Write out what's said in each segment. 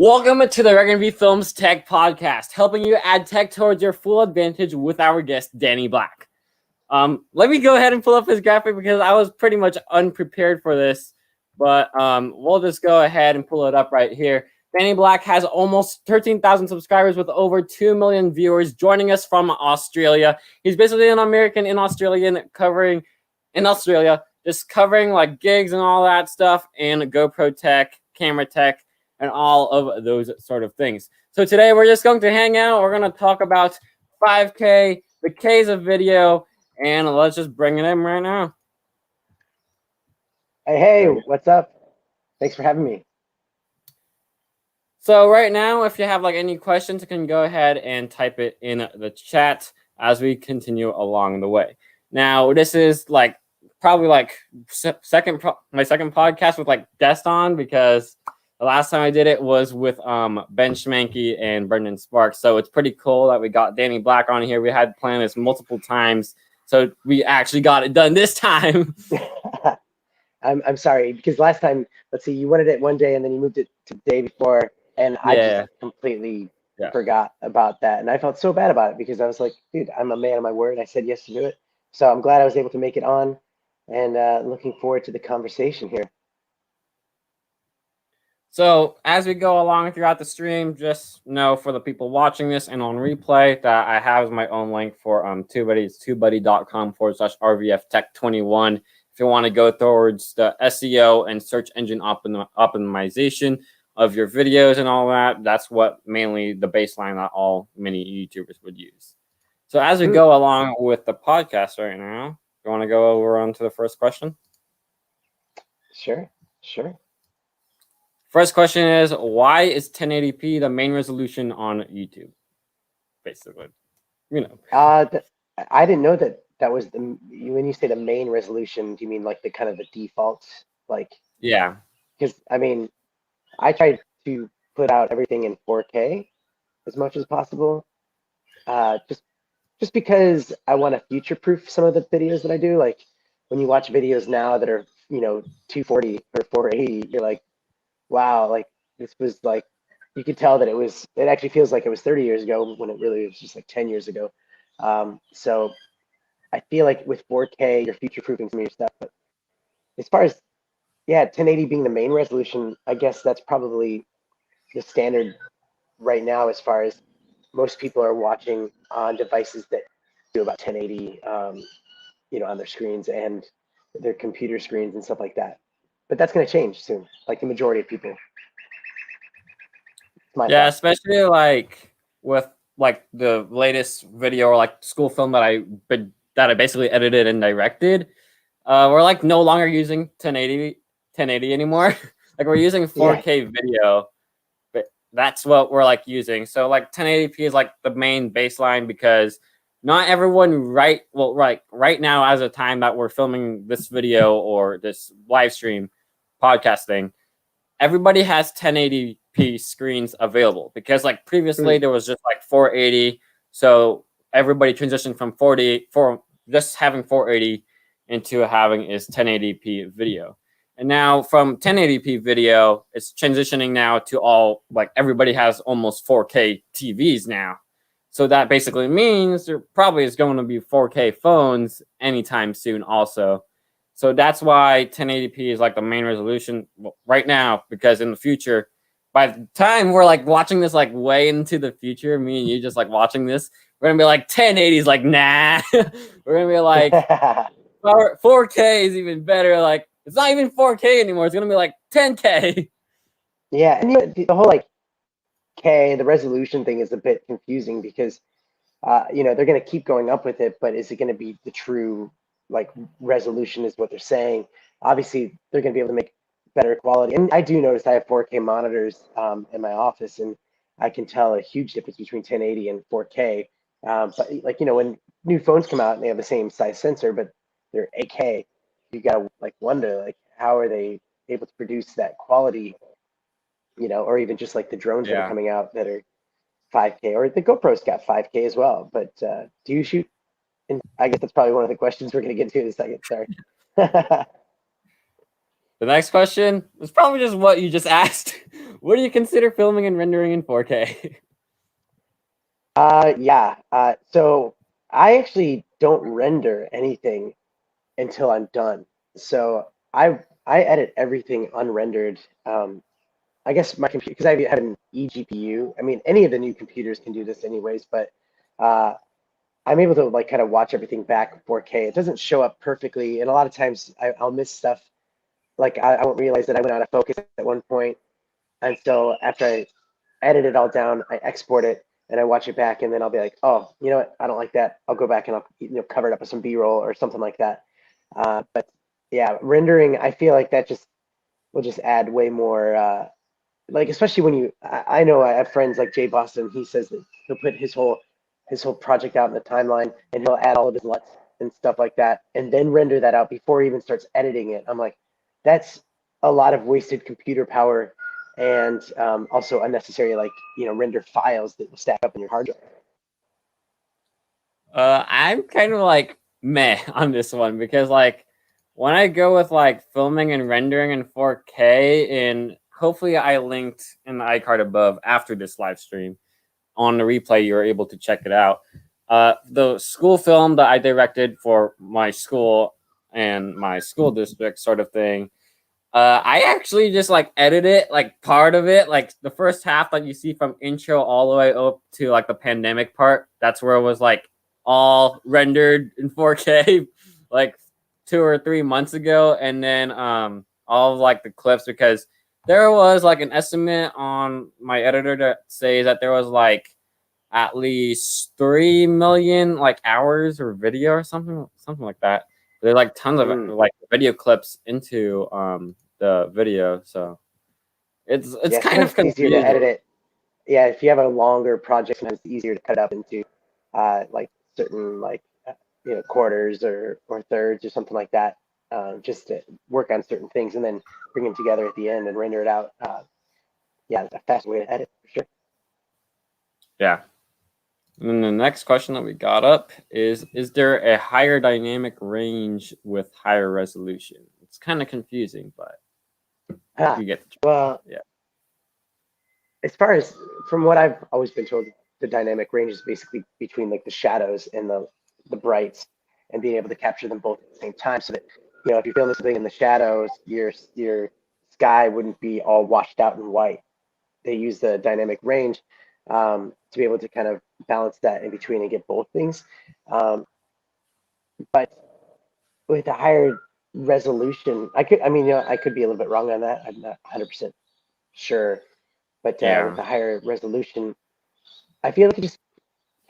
Welcome to the ReaganVFilms Tech Podcast, helping you add tech towards your full advantage with our guest, Danny Black. Let me go ahead and pull up his graphic because I was pretty much unprepared for this, but we'll just go ahead and pull it up right here. Danny Black has almost 13,000 subscribers with over 2 million viewers, joining us from Australia. He's basically an American in Australia, just covering like gigs and all that stuff, and GoPro tech, camera tech, and all of those sort of things. So today we're just going to hang out. We're going to talk about 5K, the K's of video, and let's just bring it in right now. Hey, what's up? Thanks for having me. So right now, if you have like any questions, you can go ahead and type it in the chat as we continue along the way. Now, this is like probably like my second podcast with like guest on, because the last time I did it was with Ben Schmanke and Brendan Sparks. So it's pretty cool that we got Danny Black on here. We had planned this multiple times, so we actually got it done this time. I'm sorry, because last time, let's see, you wanted it one day and then you moved it to the day before, and I just completely forgot about that. And I felt so bad about it because I was like, dude, I'm a man of my word. I said yes to do it. So I'm glad I was able to make it on, and looking forward to the conversation here. So as we go along throughout the stream, just know for the people watching this and on replay that I have my own link for TubeBuddy. It's tubebuddy.com/RVFTech21. If you want to go towards the SEO and search engine optimization of your videos and all that, that's what mainly the baseline that all many YouTubers would use. So as we go along with the podcast right now, you want to go over on to the first question? Sure. First question is, why is 1080p the main resolution on YouTube? Basically, I didn't know that was when you say the main resolution, do you mean like the kind of the default, like? Yeah. Because I mean, I tried to put out everything in 4K as much as possible, just because I want to future-proof some of the videos that I do. Like when you watch videos now that are 240 or 480, you're like, wow, like this was like, you could tell that it actually feels like it was 30 years ago when it really was just like 10 years ago. So I feel like with 4K, you're future-proofing some of your stuff. But as far as, 1080 being the main resolution, I guess that's probably the standard right now as far as most people are watching on devices that do about 1080, on their screens and their computer screens and stuff like that. But that's going to change soon, like the majority of people. Yeah, especially like with like the latest video or like school film that I basically edited and directed. We're like no longer using 1080 anymore. Like we're using 4K video, but that's what we're like using. So like 1080p is like the main baseline, because not everyone right now, as a time that we're filming this video or this live stream podcast thing, everybody has 1080p screens available, because like previously there was just like 480, so everybody transitioned from just having 480 into having is 1080p video. And now from 1080p video, it's transitioning now to all, like everybody has almost 4K TVs now. So that basically means there probably is going to be 4K phones anytime soon also. So that's why 1080p is like the main resolution right now, because in the future, by the time we're like watching this like way into the future, me and you just like watching this, we're going to be like 1080 is like, nah. We're going to be like 4K is even better. Like it's not even 4K anymore. It's going to be like 10K. Yeah, and the whole like the resolution thing is a bit confusing because, they're going to keep going up with it, but is it going to be the true like resolution is what they're saying? Obviously, they're going to be able to make better quality. And I do notice I have 4K monitors in my office, and I can tell a huge difference between 1080 and 4K. But like, when new phones come out and they have the same size sensor, but they're 8K, you got to like wonder, like, how are they able to produce that quality? Or even just like the drones that are coming out that are 5K, or the GoPro's got 5K as well. But do you shoot? And I guess that's probably one of the questions we're going to get to in a second. Sorry. The next question is probably just what you just asked. What do you consider filming and rendering in 4K? Yeah. So I actually don't render anything until I'm done. So I edit everything unrendered. I guess my computer, because I have an eGPU. I mean, any of the new computers can do this anyways, but uh, I'm able to like kind of watch everything back 4K. It doesn't show up perfectly, and a lot of times I'll miss stuff. Like I won't realize that I went out of focus at one point until after I edit it all down, I export it and I watch it back, and then I'll be like, oh, you know what? I don't like that. I'll go back and I'll cover it up with some B-roll or something like that. But yeah, rendering, I feel like that just will just add way more. Like especially when I know I have friends like Jay Boston. He says that he'll put his whole project out in the timeline, and he'll add all of his LUTs and stuff like that, and then render that out before he even starts editing it. I'm like, that's a lot of wasted computer power, and also unnecessary like render files that will stack up in your hard drive. I'm kind of like meh on this one because like when I go with like filming and rendering in 4K, and hopefully I linked in the iCard above after this live stream on the replay, you're able to check it out. The school film that I directed for my school and my school district sort of thing. I actually just like edit it, like part of it, like the first half that you see from intro all the way up to like the pandemic part. That's where it was like all rendered in 4K, like 2 or 3 months ago, and then all of like the clips, because there was like an estimate on my editor that says that there was like at least 3 million like hours or video or something like that. There's like tons of like video clips into the video, so it's Yeah, kind sometimes of it's easier to edit confusing. it. Yeah, if you have a longer project, sometimes it's easier to cut it up into like certain like quarters or thirds or something like that, just to work on certain things and then bring them together at the end and render it out. Yeah, it's a fast way to edit for sure. Yeah. And then the next question that we got up is there a higher dynamic range with higher resolution? It's kind of confusing, but Ah, you get the well, yeah. as far as from what I've always been told, the dynamic range is basically between like the shadows and the brights, and being able to capture them both at the same time, so that if you're filming something in the shadows, your sky wouldn't be all washed out in white. They use the dynamic range to be able to kind of balance that in between and get both things. But with a higher resolution, I could be a little bit wrong on that. I'm not 100% sure, but with Yeah. the higher resolution, I feel like it just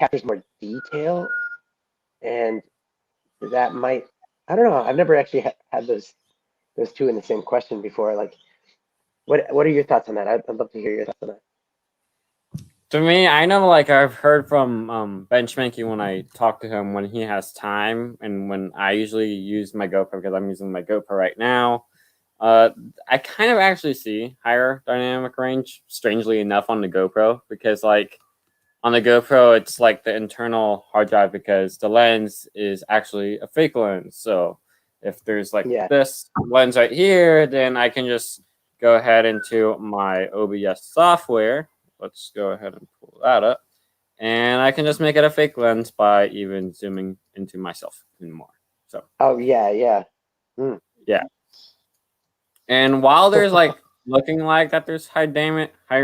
captures more detail, and that might, I don't know. I've never actually had those two in the same question before. Like, what are your thoughts on that? I'd love to hear your thoughts on that. To me, I know like I've heard from Ben Schmanke when I talk to him when he has time, and when I usually use my GoPro, because I'm using my GoPro right now. Uh, I kind of actually see higher dynamic range, strangely enough, on the GoPro, because like on the GoPro, it's like the internal hard drive, because the lens is actually a fake lens. So if there's like Yeah. this lens right here, then I can just go ahead into my OBS software. Let's go ahead and pull that up. And I can just make it a fake lens by even zooming into myself even more. So Oh yeah, yeah. Mm. yeah. And while there's like looking like that there's higher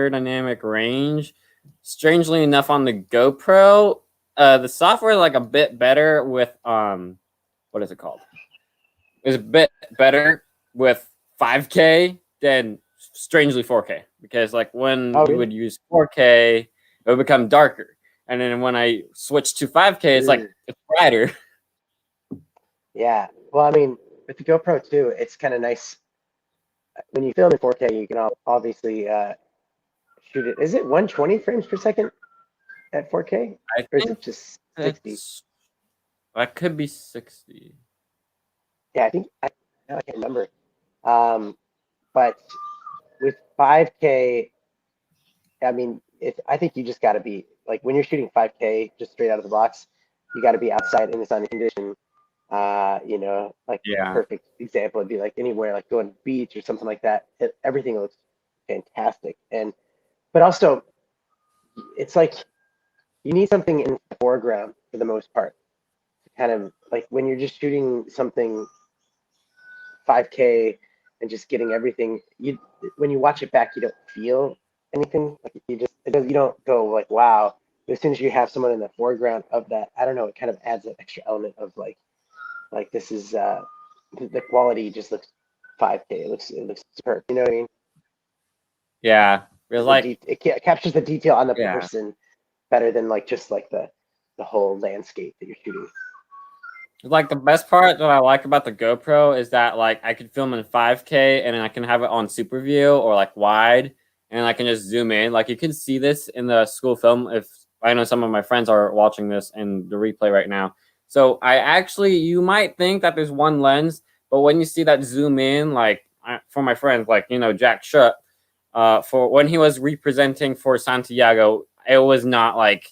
dynamic range, strangely enough on the GoPro, the software is like a bit better with what is it called? It's a bit better with 5K than strangely 4K, because like when Oh you really? would use 4K, it would become darker. And then when I switch to 5K, it's like Mm. it's brighter. Yeah. Well, I mean, with the GoPro too, it's kind of nice when you film in 4K. You can obviously shoot it. Is it 120 frames per second at 4K, I or is think it just 60? that's that could be 60. Yeah, I think I can't remember. But with 5K, I mean, I think you just got to be like when you're shooting 5K just straight out of the box, you got to be outside in the sunny condition. Like a Yeah. perfect example would be like anywhere, like going to the beach or something like that. Everything looks fantastic. But also, it's like you need something in the foreground for the most part. Kind of like when you're just shooting something 5K and just getting everything, when you watch it back, you don't feel anything. Like you don't go like, wow. But as soon as you have someone in the foreground of that, I don't know, it kind of adds an extra element of like this is the quality just looks 5K. It looks superb. You know what I mean? Yeah. It was like, it captures the detail on the yeah. person better than like just like the whole landscape that you're shooting. Like the best part that I like about the GoPro is that like I could film in 5K and then I can have it on super view or like wide, and I can just zoom in. Like you can see this in the school film. If I know some of my friends are watching this in the replay right now. So you might think that there's one lens, but when you see that zoom in, like for my friends, like, Jack Shutt, for when he was representing for Santiago, it was not like,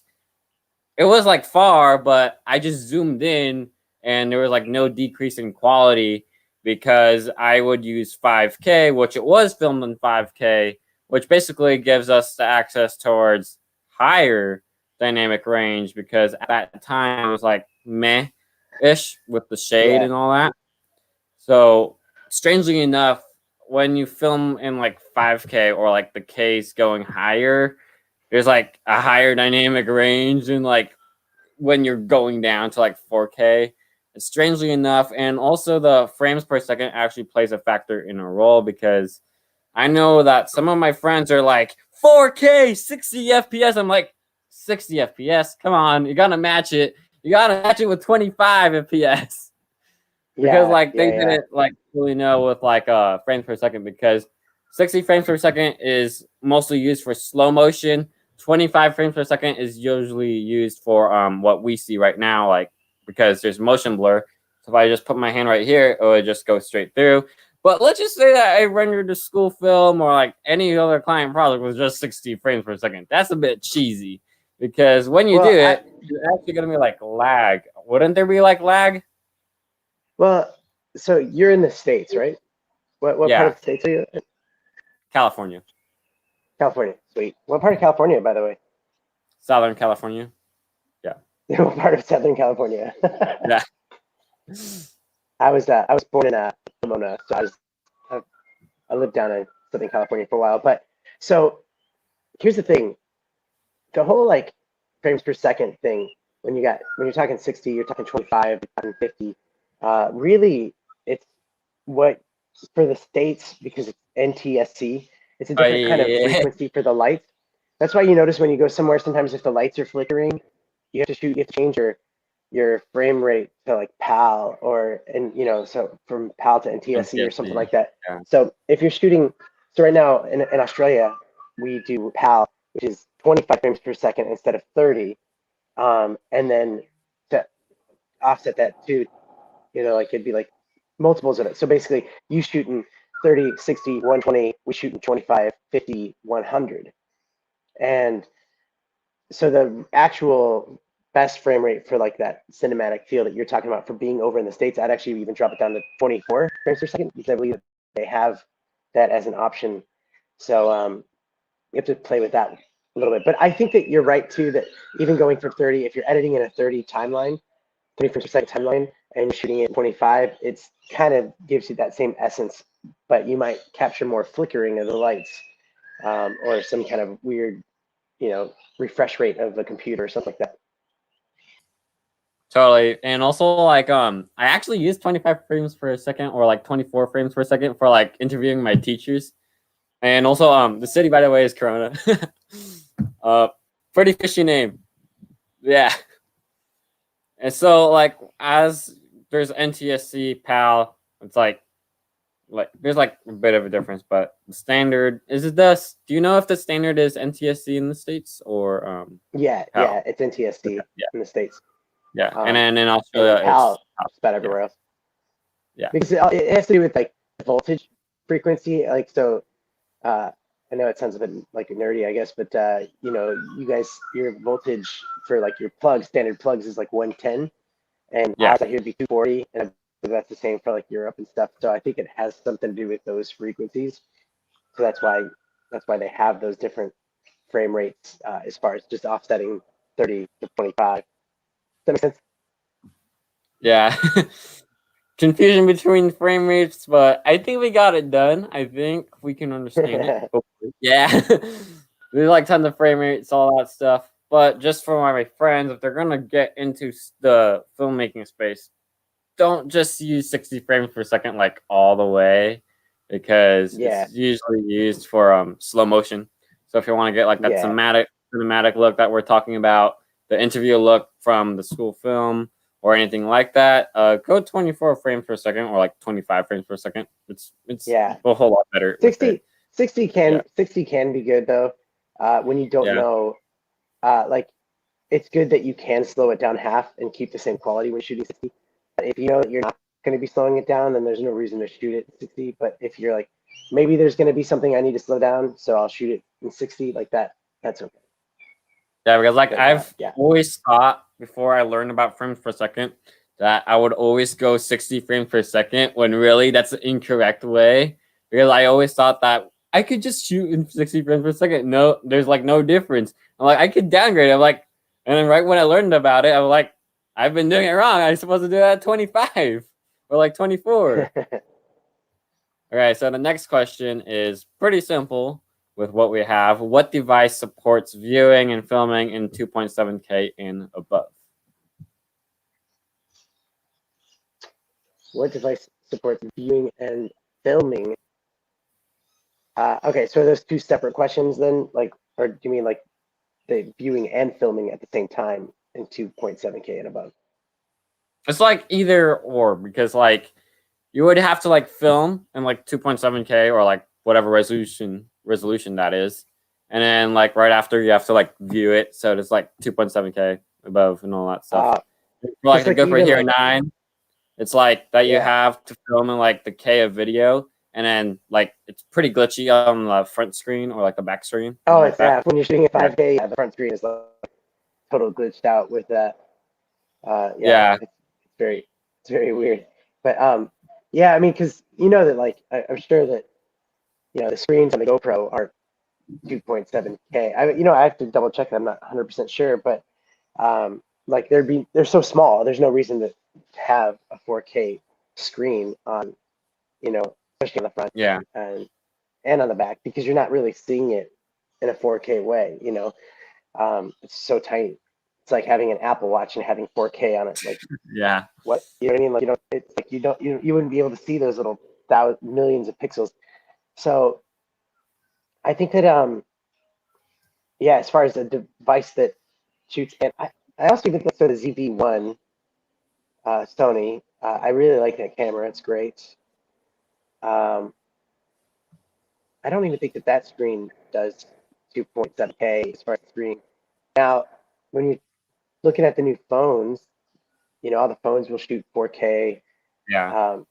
it was like far, but I just zoomed in and there was like no decrease in quality because I would use 5K, which it was filmed in 5K, which basically gives us the access towards higher dynamic range, because at that time it was like meh-ish with the shade and all that. So strangely enough, when you film in like 5K or like the K's going higher, there's like a higher dynamic range and like when you're going down to like 4K. Strangely enough, and also the frames per second actually plays a factor in a role, because I know that some of my friends are like 4K 60 FPS. I'm like, 60 FPS, come on, you gotta match it. You gotta match it with 25 FPS. Because like they didn't like really know with like frames per second, because 60 frames per second is mostly used for slow motion. 25 frames per second is usually used for what we see right now, like, because there's motion blur. So if I just put my hand right here, it would just go straight through. But let's just say that I rendered a school film or like any other client project with just 60 frames per second. That's a bit cheesy, because when you do it, you're actually gonna be like lag. Wouldn't there be like lag? Well, so you're in the States, right? What part of the States are you in? California. California, sweet. What part of California, by the way? Southern California. Yeah. What part of Southern California? Yeah. I was born in Pomona, so I lived down in Southern California for a while. But so here's the thing: the whole like frames per second thing. When you're talking 60, you're talking 25, you're talking 50. Really, it's what for the States, because it's NTSC. It's a different kind of frequency for the lights. That's why you notice when you go somewhere, sometimes if the lights are flickering, you have to change your frame rate to like PAL so from PAL to NTSC or something like that. Yeah. So if you're shooting, so right now in Australia, we do PAL, which is 25 frames per second instead of 30. And then to offset that too, like it'd be like multiples of it. So basically you shoot in 30, 60, 120, we shoot in 25, 50, 100. And so the actual best frame rate for like that cinematic feel that you're talking about for being over in the States, I'd actually even drop it down to 24 frames per second, because I believe that they have that as an option. So you have to play with that a little bit. But I think that you're right too, that even going for 30, if you're editing in a 30 timeline, 30 frames per second timeline, and you're shooting at 25, it's kind of gives you that same essence, but you might capture more flickering of the lights, or some kind of weird, refresh rate of the computer or something like that. Totally. And also like I actually use 25 frames per second or like 24 frames per second for like interviewing my teachers. And also the city, by the way, is Corona. Pretty fishy name. Yeah. And so like as there's NTSC, PAL, it's like there's like a bit of a difference, but the standard do you know if the standard is NTSC in the States or yeah, it's NTSC in the States. Yeah, and then in Australia, and PAL, it's about everywhere else. Yeah, because it has to do with like voltage frequency. Like so, I know it sounds a bit like nerdy, I guess, but you guys, your voltage for like your plugs, standard plugs, is like 110, and ours out here would be 240, and that's the same for like Europe and stuff. So I think it has something to do with those frequencies. So that's why That's why they have those different frame rates as far as just offsetting 30 to 25. Does that make sense? Yeah. Confusion between frame rates, but I think we got it done. I think we can understand it. Hopefully. Yeah. There's like tons of frame rates, all that stuff. But just for my friends, if they're gonna get into the filmmaking space, don't just use 60 frames per second like all the way, because Yeah, it's usually used for slow motion. So if you want to get like that yeah, cinematic look that we're talking about, the interview look from the school film or anything like that, go 24 frames per second or like 25 frames per second. It's yeah. a whole lot better with 60, it. 60 Yeah. can be good though. When you don't Yeah. know, like it's good that you can slow it down half and keep the same quality when shooting 60. But if you know that you're not going to be slowing it down, then there's no reason to shoot it 60. But if you're like, maybe there's going to be something I need to slow down, so I'll shoot it in 60 like that. That's okay. Yeah, because like But, I've yeah. always thought before I learned about frames per second that I would always go 60 frames per second, when really that's the incorrect way. Because I always thought that I could just shoot in 60 frames per second. No, there's like no difference. I'm like, I could downgrade. I'm like, and then right when I learned about it, I was like, I've been doing it wrong. I'm supposed to do that at 25 or like 24. All right, so the next question is pretty simple with what we have. What device supports viewing and filming in 2.7K and above? What device supports viewing and filming? Okay, so there's two separate questions then, like, or do you mean like the viewing and filming at the same time in 2.7K and above? It's like either or, because like you would have to like film in like 2.7K or like whatever resolution that is. And then like right after you have to like view it, so it's like 2.7K above and all that stuff. For like Just the like GoPro even Hero like 9, it's like that you yeah. have to film in like the K of video, and then like it's pretty glitchy on the front screen or like the back screen, Oh, something like it's that. when you're shooting at Yeah. 5K, yeah, the front screen is like total glitched out with that. Yeah, Yeah. it's very weird. But yeah, I mean, because you know that like I'm sure that the screens on the GoPro are 2.7K. I have to double check. I'm not 100% sure, but like they're so small. There's no reason to have a 4K screen on, especially on the front Yeah. and on the back, because you're not really seeing it in a 4K way. It's so tiny. It's like having an Apple Watch and having 4K on it. Like, Yeah. what? You know what I mean? Like, it's like you wouldn't be able to see those little millions of pixels. So I think that yeah, as far as the device that shoots, and I also think that's the ZV-1 Sony. I really like that camera. It's great. Um, I don't even think that screen does 2.7K as far as screen. Now, when you're looking at the new phones, all the phones will shoot 4K. Yeah.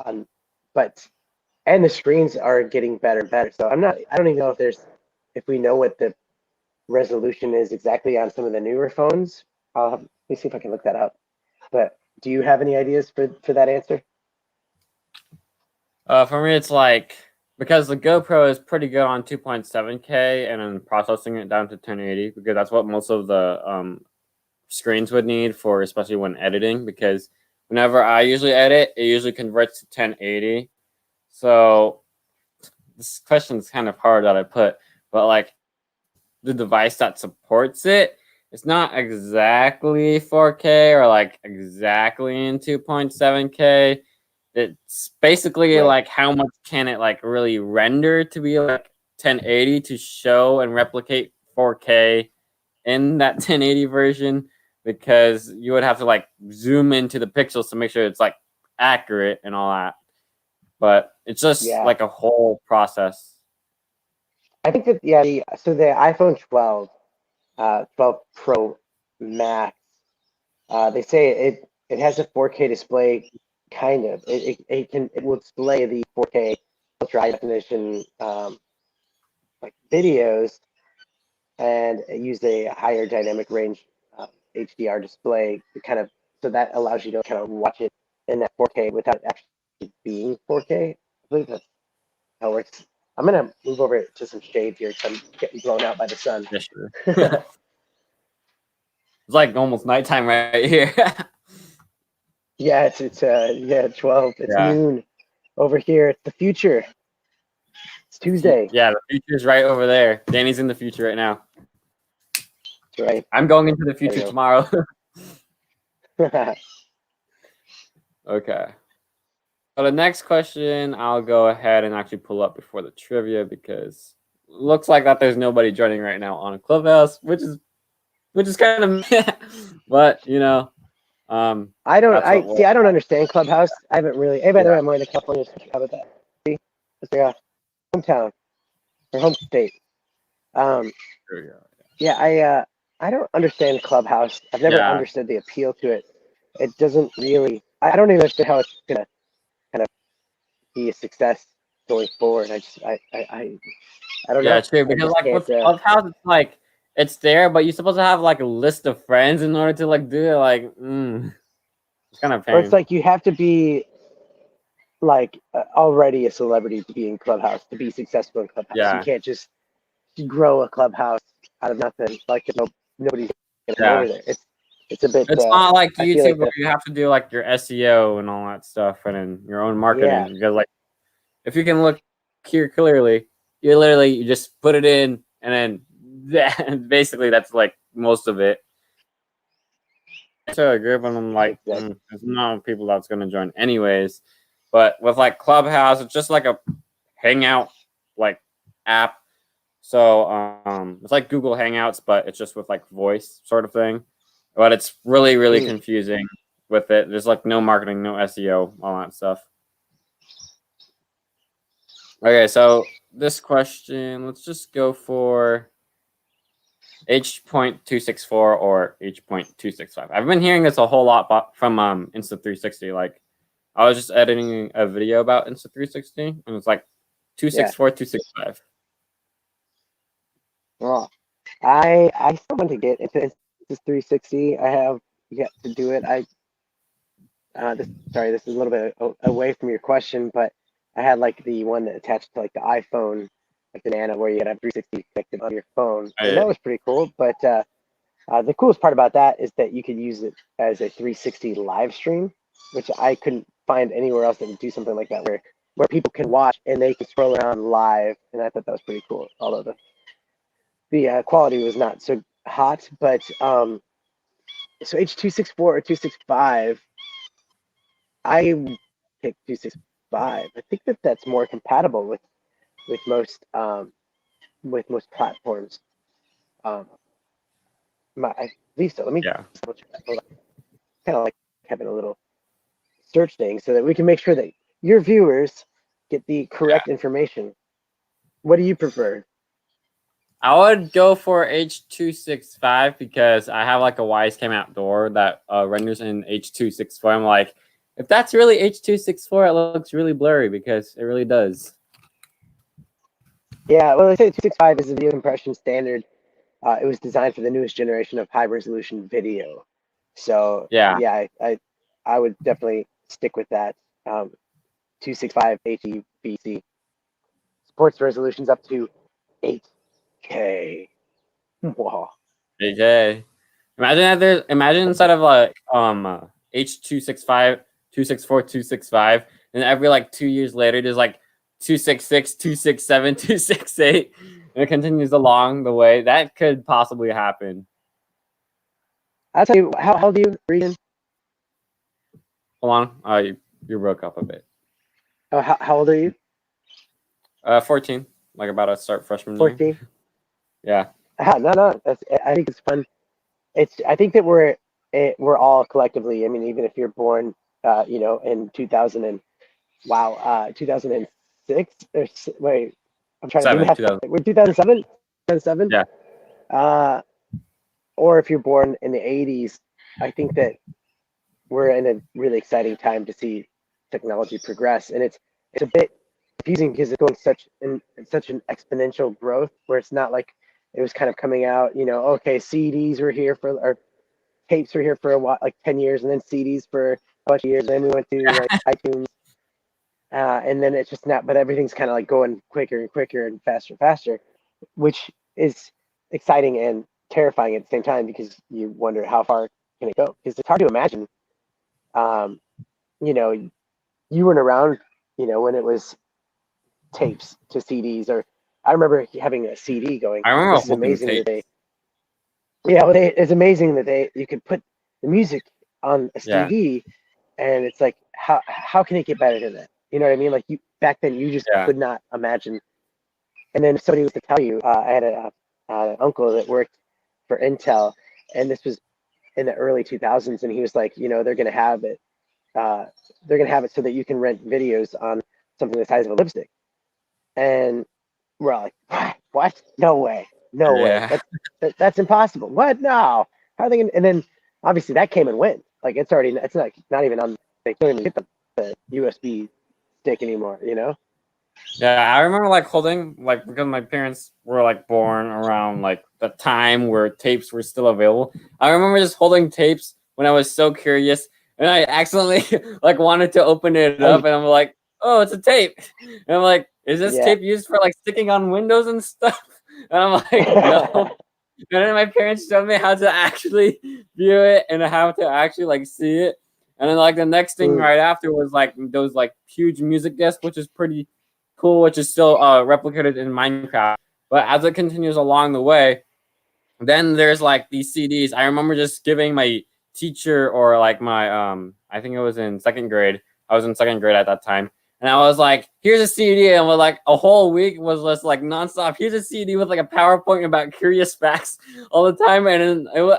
On, but and the screens are getting better and better. So I don't even know if we know what the resolution is exactly on some of the newer phones. Let me see if I can look that up. But do you have any ideas for that answer? For me, it's like, because the GoPro is pretty good on 2.7K and then processing it down to 1080, because that's what most of the screens would need for, especially when editing. Because whenever I usually edit, it usually converts to 1080. So this question is kind of hard that I put, but like the device that supports it, it's not exactly 4K or like exactly in 2.7K. It's basically Right. like how much can it like really render to be like 1080 to show and replicate 4K in that 1080 version, because you would have to like zoom into the pixels to make sure it's like accurate and all that. But it's just Yeah. like a whole process. I think that so the iPhone 12, 12 Pro Max, they say it has a 4K display, kind of. It will display the 4K ultra high definition like videos, and it use a higher dynamic range HDR display to kind of, so that allows you to kind of watch it in that 4K without it actually being 4K. I believe that's how it works. I'm gonna move over to some shade here because I'm getting blown out by the sun. Yeah, sure. It's like almost nighttime right here. Yeah, it's 12. It's Yeah. noon over here. It's the future. It's Tuesday. Yeah, the future's right over there. Danny's in the future right now. That's right. I'm going into the future tomorrow. Okay. So the next question, I'll go ahead and actually pull up before the trivia because it looks like that there's nobody joining right now on a Clubhouse, which is kind of, but you know, I don't understand Clubhouse. I haven't really. Hey, by the way, I'm going to California. How about that? See, it's their hometown or home state. Yeah, I don't understand Clubhouse. I've never understood the appeal to it. It doesn't really. I don't even understand how it's gonna kind of be a success going forward. I don't know. Yeah, true. Because like with Clubhouse, it's like it's there, but you're supposed to have like a list of friends in order to like do it. Like, it's kind of pain. Or it's like you have to be like already a celebrity to be in Clubhouse, to be successful in Clubhouse. Yeah. You can't just grow a Clubhouse out of nothing. Like nobody's gonna come over there. It's a bit. It's not like YouTube where you have to do like your SEO and all that stuff, and then your own marketing. Yeah. Because like, if you can look here clearly, you just put it in, and then basically that's like most of it. So I agree, but I'm like, there's no people that's gonna join anyways. But with like Clubhouse, it's just like a hangout like app. So it's like Google Hangouts, but it's just with like voice sort of thing. But it's really, really confusing with it. There's like no marketing, no SEO, all that stuff. Okay, so this question, let's just go for H.264 or H.265. I've been hearing this a whole lot from Insta360. Like, I was just editing a video about Insta360, and it's like 264, 265. Well, I still want to get into Insta360. I have yet to do it. Sorry, this is a little bit away from your question, but I had like the one that attached to like the iPhone, like the Nano, where you could have 360 connected on your phone, and that was pretty cool. But the coolest part about that is that you could use it as a 360 live stream, which I couldn't find anywhere else that would do something like that, where people can watch and they can scroll around live, and I thought that was pretty cool. Although the quality was not so hot, but so H.264 or 265, I pick 265. I think that's more compatible with most platforms. I believe so. Let me kind of like having a little search thing so that we can make sure that your viewers get the correct information. What do you prefer? I would go for H.265 because I have like a Wisecam outdoor that renders in H.264. I'm like, if that's really H.264, it looks really blurry because it really does. Yeah, well, they say 265 is the video compression standard. It was designed for the newest generation of high resolution video. So yeah, I would definitely stick with that. 265 HEVC supports resolutions up to 8K. Wow. 8K. Imagine instead of like H.265, 264, 265, and every like 2 years later there's like 266, 267, 268, and it continues along the way. That could possibly happen. I'll tell you, how old are you, Regan? Hold on, you broke up a bit. Oh, how old are you? 14, like about to start freshman 14? year. Yeah. No, I think it's fun. I think that we're all collectively. I mean, even if you're born, in 2006. Wait, I'm trying to do math. We're 2007. 2007. Yeah. Or if you're born in the 80s, I think that we're in a really exciting time to see technology progress, and it's a bit confusing because it's going such an exponential growth where it's not like it was kind of coming out. Okay, CDs were here or tapes were here for a while, like 10 years, and then CDs for a bunch of years, and then we went to like iTunes. and then it's just not. But everything's kind of like going quicker and quicker and faster, which is exciting and terrifying at the same time because you wonder how far can it go, because it's hard to imagine. You know, you weren't around, when it was tapes to CDs, or I remember having a CD going. I remember This is holding amazing that tape. it's amazing that you could put the music on a Yeah. CD, and it's like, how can it get better than that? You know what I mean? Like, you back then, you just Yeah. could not imagine. And then if somebody was to tell you, I had an uncle that worked for Intel, and this was in the early 2000s, and he was like, they're gonna have it. They're gonna have it so that you can rent videos on something the size of a lipstick. And we're all like, what? No way. No way. Yeah. That's impossible. What? No. How are they gonna? And then obviously that came and went. Like, it's like not even on. They don't even get the USB stick anymore. Yeah, I remember like holding, like, because my parents were like born around like the time where tapes were still available. I remember just holding tapes when I was so curious, and I accidentally like wanted to open it up, and I'm like, oh, it's a tape. And I'm like, is this Yeah. tape used for like sticking on windows and stuff? And I'm like, no. And then my parents showed me how to actually view it and how to actually like see it. And then like the next thing right after was like those like huge music discs, which is pretty cool, which is still replicated in Minecraft. But as it continues along the way, then there's like these CDs. I remember just giving my teacher, or like my I think it was in second grade. I was in second grade at that time. And I was like, here's a CD, and with like a whole week was just like nonstop. Here's a CD with like a PowerPoint about curious facts all the time. And then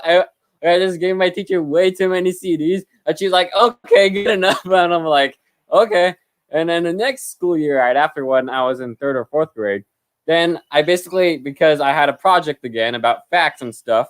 I just gave my teacher way too many CDs. And she's like, okay, good enough. And I'm like, okay. And then the next school year, right after, when I was in third or fourth grade, then I basically, because I had a project again about facts and stuff,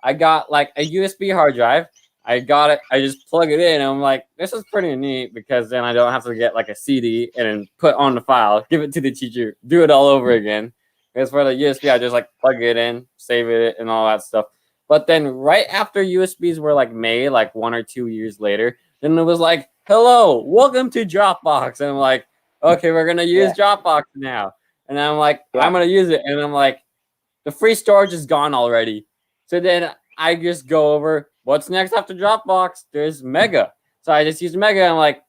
I got like a USB hard drive. I got it. I just plug it in, and I'm like, this is pretty neat, because then I don't have to get like a CD and then put on the file, give it to the teacher, do it all over again. Because for the USB, I just like plug it in, save it, and all that stuff. But then right after USBs were like made, like 1 or 2 years later, then it was like, hello, welcome to Dropbox. And I'm like, okay, we're gonna use Dropbox now. And I'm like, I'm gonna use it. And I'm like, the free storage is gone already. So then I just go over, what's next after Dropbox? There's Mega. So I just use Mega. I'm like,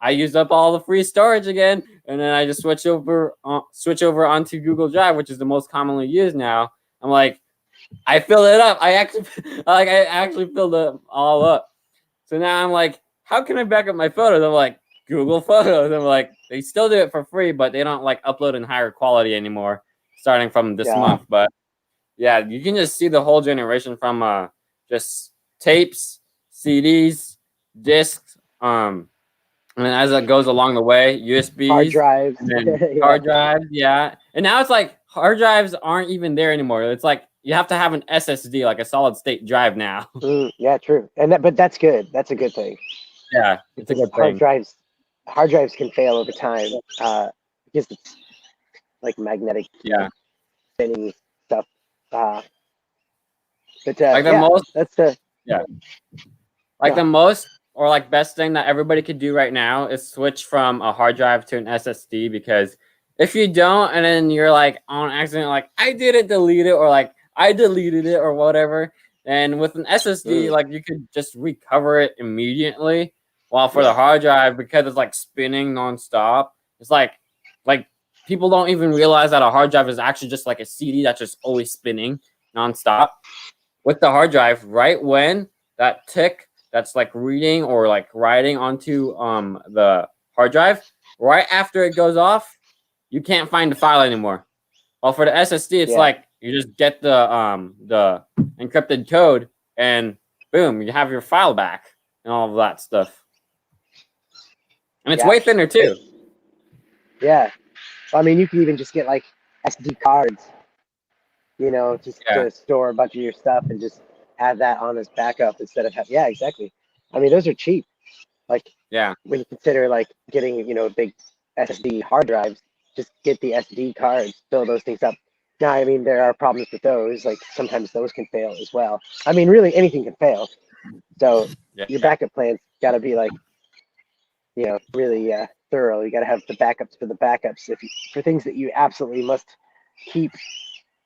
I used up all the free storage again, and then I just switch over onto Google Drive, which is the most commonly used now. I'm like, I filled it up. I actually filled it all up. So now I'm like, how can I back up my photos? I'm like, Google Photos. I'm like, they still do it for free, but they don't like upload in higher quality anymore, starting from this month. But yeah, you can just see the whole generation from just tapes, CDs, discs, and then as it goes along the way, USBs, hard drives, and then hard drives, and now it's like hard drives aren't even there anymore. It's like you have to have an SSD, like a solid state drive now. Yeah, true. But that's good. That's a good thing. Yeah, it's a good thing. Hard drives can fail over time because it's like magnetic, spinning stuff. But like the most, that's the the most or like best thing that everybody could do right now is switch from a hard drive to an SSD, because if you don't, and then you're like on accident, like I didn't delete it, or like I deleted it or whatever, and with an SSD, like you could just recover it immediately. While for the hard drive, because it's like spinning nonstop, it's like people don't even realize that a hard drive is actually just like a CD that's just always spinning nonstop. With the hard drive, right when that tick that's like reading or like writing onto the hard drive, right after it goes off, you can't find the file anymore. Well, for the SSD, it's like you just get the encrypted code, and boom, you have your file back and all of that stuff. And it's way thinner too. Yeah. I mean, you can even just get like SD cards, just to store a bunch of your stuff and just have that on as backup instead of exactly. I mean, those are cheap. Like, when you consider like getting, big SSD hard drives, just get the SD cards, fill those things up. Now, I mean, there are problems with those. Like, sometimes those can fail as well. I mean, really anything can fail. So your backup plan's got to be like, really thorough. You got to have the backups for the backups for things that you absolutely must keep.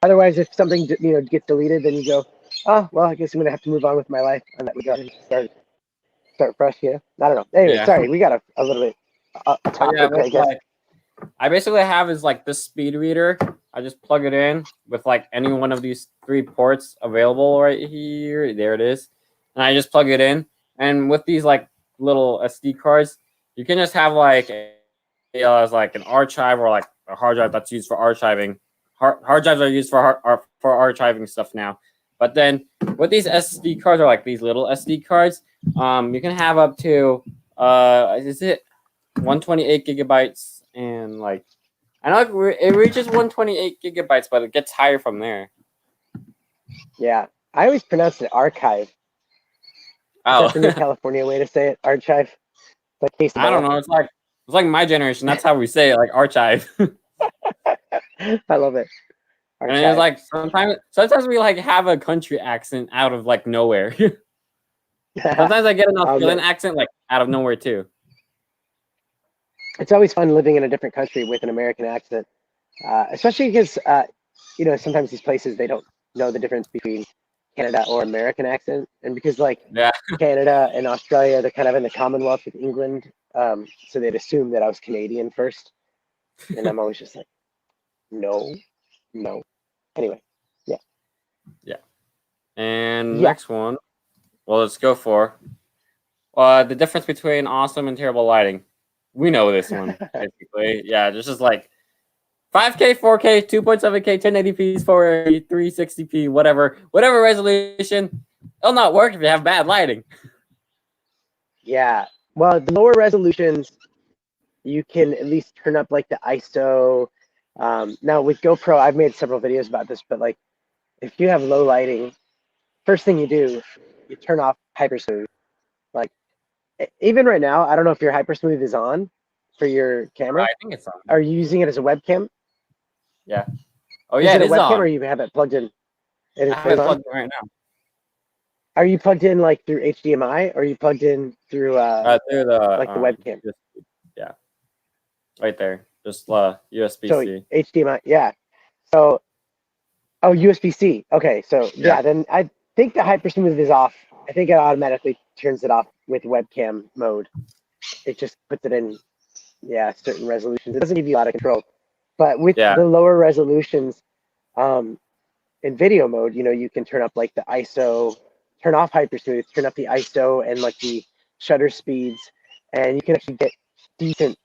Otherwise, if something gets deleted, then you go, oh well, I guess I'm gonna have to move on with my life on that regard and start fresh. I don't know. Anyway, sorry, we got a little bit a topic, I guess. Like, I basically have is like this speed reader. I just plug it in with like any one of these 3 ports available right here. There it is. And I just plug it in. And with these like little SD cards, you can just have like as like an archive or like a hard drive that's used for archiving. Hard drives are used for archiving stuff now. But then with these SD cards or like these little SD cards, you can have up to is it 128 gigabytes, and like I know it reaches 128 gigabytes, but it gets higher from there. Yeah, I always pronounce it archive. Oh, that's the new California way to say it, archive. Like I don't know. It's like my generation. That's how we say it, like archive. I love it. Archive. And it's like sometimes we like have a country accent out of like nowhere. Sometimes I get an Australian accent like out of nowhere too. It's always fun living in a different country with an American accent, especially because sometimes these places they don't know the difference between Canada or American accent, and because like Canada and Australia, they're kind of in the Commonwealth with England, so they'd assume that I was Canadian first, and I'm always just like, no. Anyway, yeah. And next one, well, let's go for the difference between awesome and terrible lighting. We know this one, basically. Yeah, this is like 5K, 4K, 2.7K, 1080p, 480, 360p, whatever resolution. It'll not work if you have bad lighting. Yeah. Well, the lower resolutions, you can at least turn up like the ISO. Now with GoPro, I've made several videos about this, but like if you have low lighting, first thing you do, you turn off hypersmooth. Like even right now, I don't know if your hypersmooth is on for your camera. I think it's on. Are you using it as a webcam? Yeah. Oh yeah, is it a webcam on. or you have it plugged in? I have it plugged in right now. Are you plugged in like through HDMI or are you plugged in through the webcam? Yeah. Right there. Just USB-C. So HDMI, yeah. So USB-C. Okay, so yeah, then I think the hypersmooth is off. I think it automatically turns it off with webcam mode. It just puts it in certain resolutions. It doesn't give you a lot of control. But with the lower resolutions, in video mode, you can turn up like the ISO, turn off hypersmooth, turn up the ISO and like the shutter speeds, and you can actually get decent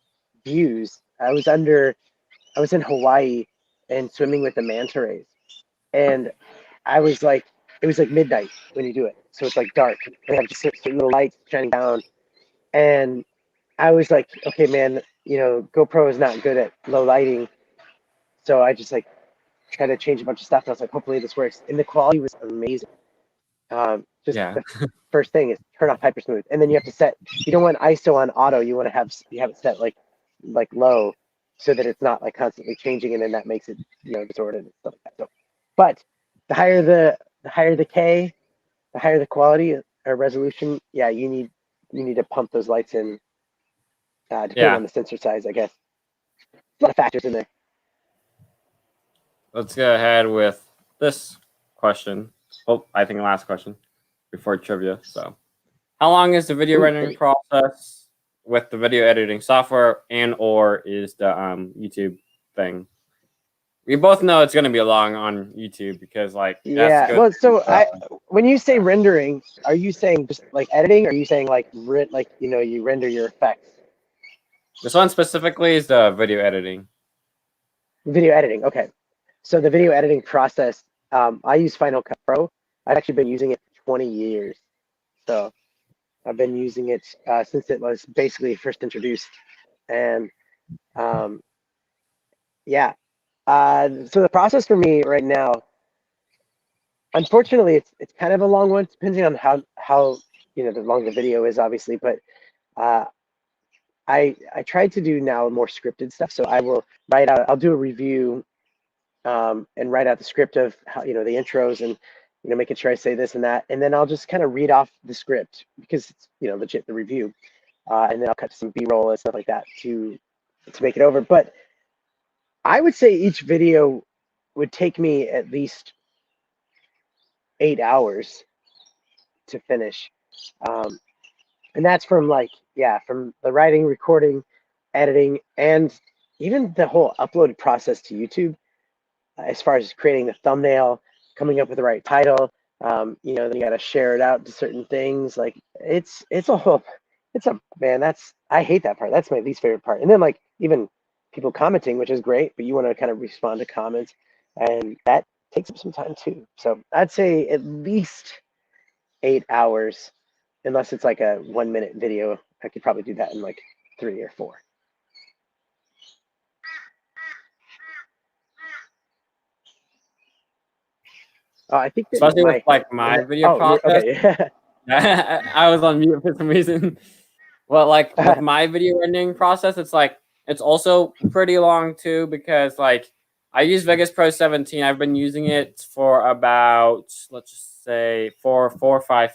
views. I was in Hawaii and swimming with the manta rays, and it was like midnight when you do it, so it's like dark. They have just certain little lights shining down, and I was like, okay, man, GoPro is not good at low lighting. So I just like tried to change a bunch of stuff. And I was like, hopefully this works. And the quality was amazing. The first thing is turn off hypersmooth. And then you have to set, you don't want ISO on auto. You want to have it set like low so that it's not like constantly changing. And then that makes it, distorted and stuff like that. So, but the higher the K, the higher the quality or resolution. Yeah, you need to pump those lights in depending on the sensor size, I guess. A lot of factors in there. Let's go ahead with this question. Oh, I think the last question before trivia. So, how long is the video rendering process with the video editing software or is the YouTube thing? We both know it's going to be long on YouTube because well, so when you say rendering, are you saying just like editing, or are you saying like you render your effects? This one specifically is the video editing. Video editing, okay. So the video editing process, I use Final Cut Pro. I've actually been using it for 20 years. So I've been using it since it was basically first introduced. And so the process for me right now, unfortunately, it's kind of a long one, depending on how the long the video is, obviously. But I try to do now more scripted stuff. So I will I'll do a review and write out the script of how, the intros and, making sure I say this and that. And then I'll just kind of read off the script because it's, legit the review. and then I'll cut some B-roll and stuff like that to make it over. But I would say each video would take me at least 8 hours to finish. And that's from from the writing, recording, editing, and even the whole upload process to YouTube, as far as creating the thumbnail, coming up with the right title. Then you got to share it out to certain things. Like it's a man. I hate that part. That's my least favorite part. And then even people commenting, which is great, but you want to kind of respond to comments, and that takes up some time too. So I'd say at least 8 hours, unless it's like a 1 minute video. I could probably do that in like 3 or 4. I think that especially with like my video process. Okay. I was on mute for some reason. Well, like with my video rendering process, it's also pretty long too, because like I use Vegas Pro 17. I've been using it for about, let's just say 4 or 5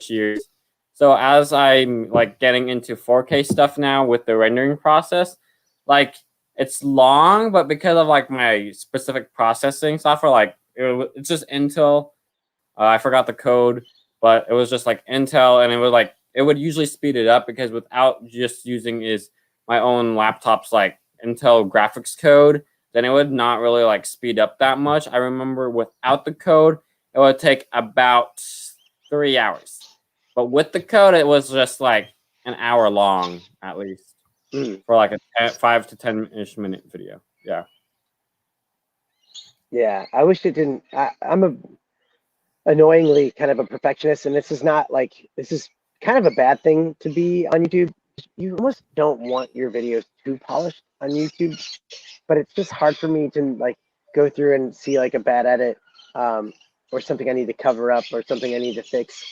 years. So as I'm like getting into 4K stuff now with the rendering process, like it's long, but because of like my specific processing software, like it's just Intel. I forgot the code, but it was just like Intel, and it would usually speed it up, because without just using my own laptop's like Intel graphics code, then it would not really like speed up that much. I remember without the code, it would take about 3 hours, but with the code, it was just like an hour long at least for like a 5 to 10-ish minute video. Yeah. Yeah, I wish it didn't. I'm annoyingly kind of a perfectionist, and this is kind of a bad thing to be on YouTube. You almost don't want your videos too polished on YouTube, but it's just hard for me to like go through and see like a bad edit, or something I need to cover up, or something I need to fix,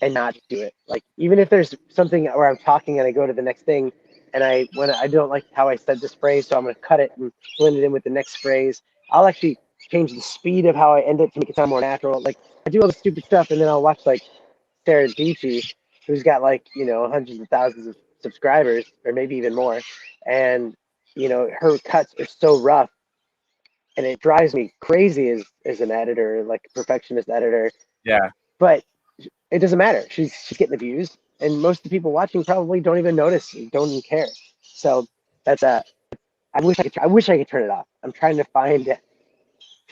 and not do it. Like even if there's something where I'm talking and I go to the next thing, and I don't like how I said this phrase, so I'm going to cut it and blend it in with the next phrase. I'll actually change the speed of how I end it to make it sound more natural. Like I do all the stupid stuff, and then I'll watch like Sarah Dietschy, who's got like hundreds of thousands of subscribers, or maybe even more, and her cuts are so rough, and it drives me crazy as an editor, like a perfectionist editor. Yeah. But it doesn't matter. She's getting the views, and most of the people watching probably don't even notice, don't even care. So that's I wish I could turn it off. I'm trying to find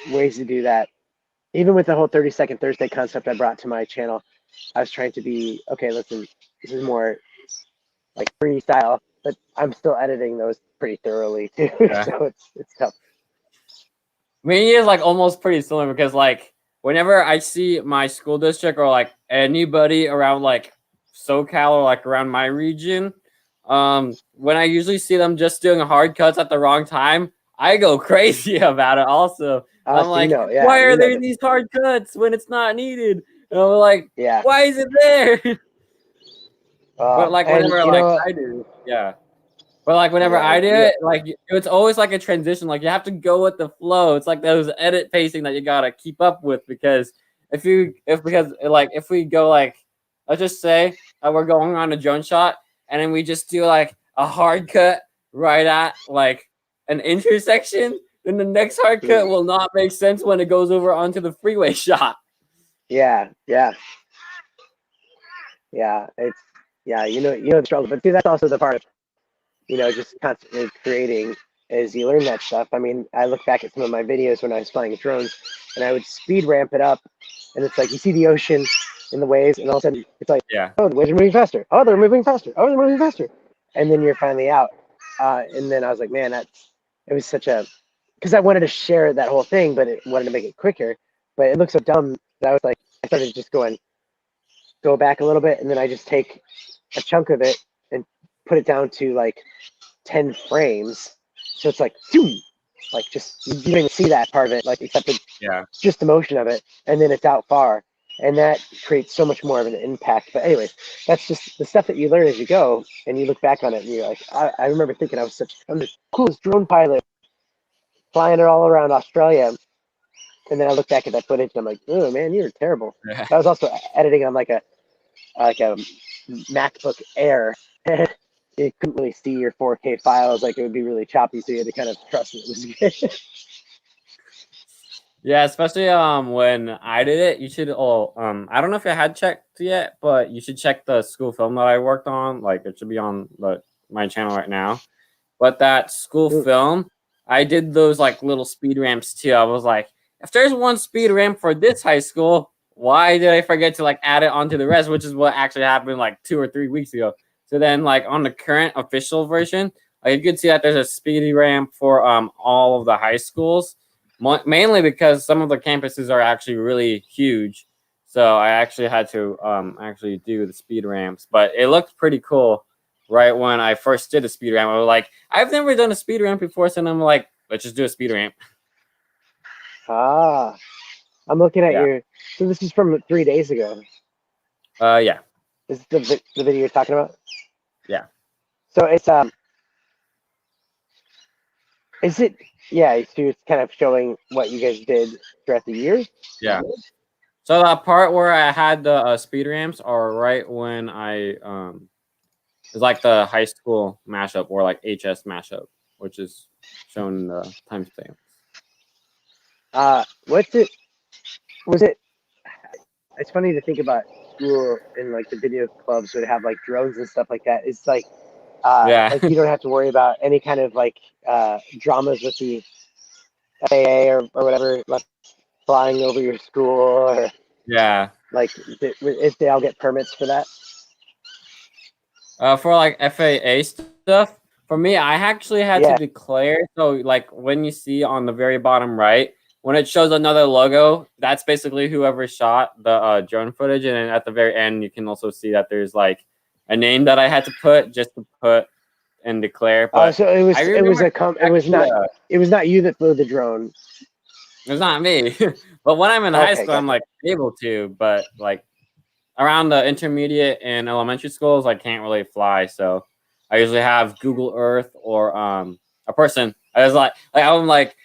ways to do that. Even with the whole 30-second Thursday concept I brought to my channel, I was trying to be, okay, listen, this is more like freestyle, but I'm still editing those pretty thoroughly too. Yeah. So it's tough. Me is like almost pretty similar, because like whenever I see my school district or like anybody around like SoCal or like around my region, when I usually see them just doing hard cuts at the wrong time, I go crazy about it also. I'm like, why are there these hard cuts when it's not needed? And I'm like, why is it there? But like whenever I do, But like whenever I do it, like it's always like a transition. Like you have to go with the flow. It's like those edit pacing that you gotta keep up with, because if we go like, let's just say we're going on a drone shot, and then we just do like a hard cut right at like an intersection, then the next hard cut will not make sense when it goes over onto the freeway shot. Yeah. It's the struggle, but see, that's also the part of just constantly creating, is you learn that stuff. I mean, I look back at some of my videos when I was flying drones, and I would speed ramp it up, and it's like you see the ocean in the waves, and all of a sudden it's like, oh, the waves are moving faster. Oh, they're moving faster. Oh, they're moving faster. And then you're finally out. And then I was like, man, it was because I wanted to share that whole thing, but it wanted to make it quicker. But it looked so dumb that I was like, I started just go back a little bit, and then I just take a chunk of it and put it down to like 10 frames. So it's like, just, you don't even see that part of it, like, except just the motion of it. And then it's out far. And that creates so much more of an impact. But anyways, that's just the stuff that you learn as you go, and you look back on it, and you're like, I remember thinking I'm the coolest drone pilot, flying it all around Australia. And then I look back at that footage, and I'm like, oh man, you're terrible. That was also editing on like a MacBook Air, and you couldn't really see your 4K files. Like it would be really choppy, so you had to kind of trust it was good. Yeah, especially when I did it, you should I don't know if I had checked yet, but you should check the school film that I worked on. Like it should be on my channel right now. But that school film, I did those like little speed ramps too. I was like, if there's one speed ramp for this high school, why did I forget to like add it onto the rest? Which is what actually happened like 2 or 3 weeks ago. So then like on the current official version, you could see that there's a speedy ramp for all of the high schools. Mainly because some of the campuses are actually really huge, so I actually had to actually do the speed ramps, but it looked pretty cool. Right when I first did a speed ramp, I was like, I've never done a speed ramp before, so then I'm like, let's just do a speed ramp. Ah, I'm looking at Yeah. your. So this is from 3 days ago. Yeah. This is the video you're talking about. Yeah. So it's is it? Yeah, so it's kind of showing what you guys did throughout the year. Yeah. So that part where I had the speed ramps are right when I it's like the high school mashup or like HS mashup, which is shown in the timestamp. What's it? Was it? It's funny to think about school and like the video clubs would have like drones and stuff like that. It's like Yeah. like you don't have to worry about any kind of like dramas with the FAA or whatever, like flying over your school or Yeah. like if they all get permits for that. For like FAA stuff, for me, I actually had to declare. So like when you see on the very bottom right, when it shows another logo, that's basically whoever shot the drone footage. And then at the very end, you can also see that there's like a name that I had to put just to put and declare. But so it was not you that flew the drone. It's not me. But when I'm in high school, I'm like able to, but like around the intermediate and elementary schools, I can't really fly. So I usually have Google Earth or a person. I was like I'm like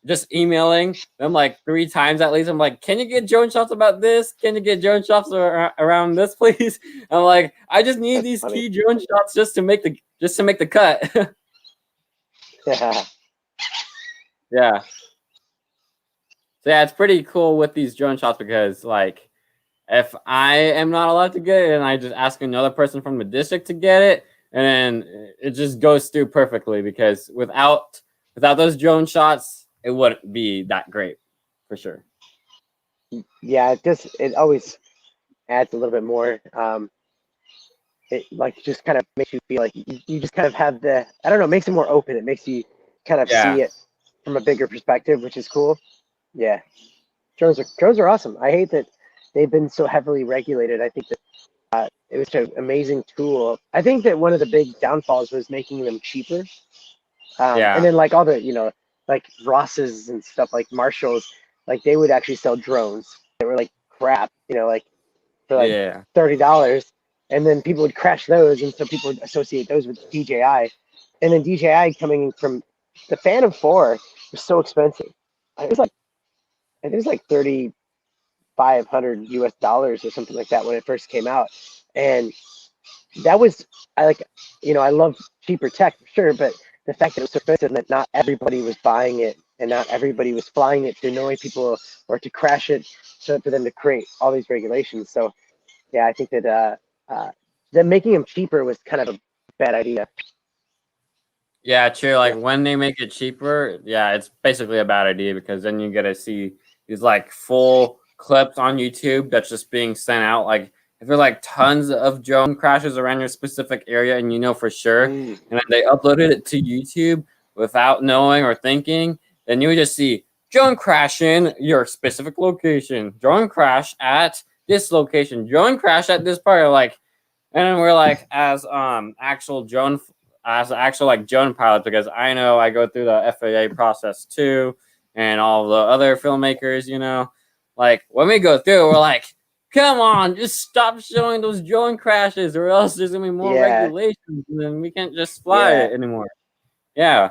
just emailing them like 3 times at least. I'm like, can you get drone shots about this? Can you get drone shots around this, please? I'm like, I just need these key drone shots just to make the cut. Yeah. Yeah. So yeah, it's pretty cool with these drone shots because like if I am not allowed to get it and I just ask another person from the district to get it, and then it just goes through perfectly because without those drone shots, it wouldn't be that great for sure. Yeah, it always adds a little bit more. It like just kind of makes you feel like you just kind of have the, I don't know, it makes it more open. It makes you kind of see it from a bigger perspective, which is cool. Yeah, drones are awesome. I hate that they've been so heavily regulated. I think that it was an amazing tool. I think that one of the big downfalls was making them cheaper. And then like all the, like Ross's and stuff like Marshalls, like they would actually sell drones that were like crap, like for like $30. And then people would crash those. And so people would associate those with DJI. And then DJI coming from the Phantom 4 was so expensive. It was like 3,500 US dollars or something like that when it first came out. And that was, I love cheaper tech for sure, but the fact that it was so expensive and that not everybody was buying it and not everybody was flying it to annoy people or to crash it, so for them to create all these regulations. So yeah, I think that making them cheaper was kind of a bad idea. Yeah, true. Like when they make it cheaper, yeah, it's basically a bad idea because then you get to see these like full clips on YouTube that's just being sent out. Like if there's like tons of drone crashes around your specific area and you know for sure, and then they uploaded it to YouTube without knowing or thinking, then you would just see drone crash in your specific location, drone crash at this location, drone crash at this part. Like, and then we're like, as actual like drone pilots, because I know I go through the FAA process too, and all the other filmmakers, like when we go through, we're like, come on, just stop showing those drone crashes, or else there's gonna be more regulations, and then we can't just fly it anymore. Yeah.